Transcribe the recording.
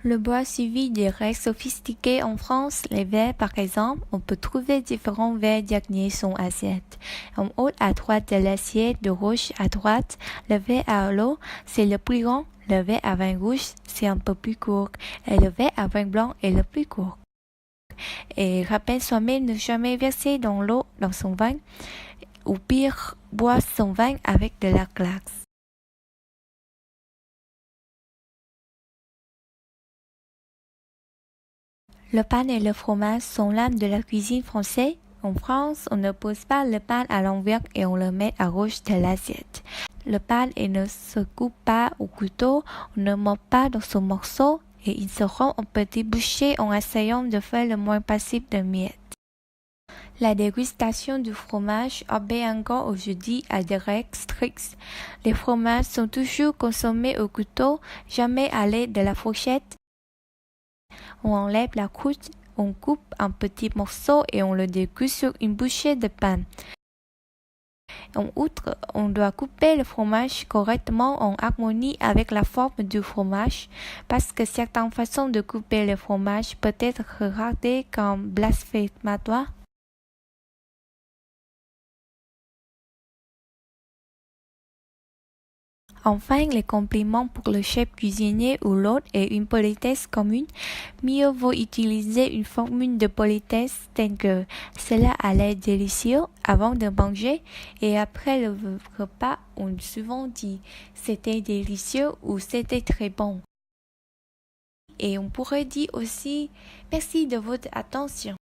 Le bois suivi des règles sophistiquées en France, les verres par exemple, on peut trouver différents verres diagonaux sur assiette. En haut à droite de l'assiette, de gauche à droite, le verre à l'eau, c'est le plus grand, le verre à vin rouge, c'est un peu plus court, et le verre à vin blanc est le plus court. Et rappelle soi-même ne jamais verser dans l'eau dans son vin, ou pire, boire son vin avec de la glace. Le pain et le fromage sont l'âme de la cuisine française. En France, on ne pose pas le pain à l'envers et on le met à gauche de l'assiette. Le pain ne se coupe pas au couteau, on ne mord pas dans son morceau et il se rompt en petits bouchées en essayant de faire le moins possible de miettes. La dégustation du fromage obéit encore aujourd'hui à des règles strictes. Les fromages sont toujours consommés au couteau, jamais à l'aide de la fourchette. On enlève la croûte, on coupe un petit morceau et on le découpe sur une bouchée de pain. En outre, on doit couper le fromage correctement en harmonie avec la forme du fromage, parce que certaines façons de couper le fromage peuvent être regardées comme blasphématoires. Enfin, les compliments pour le chef cuisinier ou l'hôte est une politesse commune. Mieux vaut utiliser une formule de politesse telle que cela a l'air délicieux avant de manger et après le repas, on souvent dit c'était délicieux ou c'était très bon. Et on pourrait dire aussi merci de votre attention.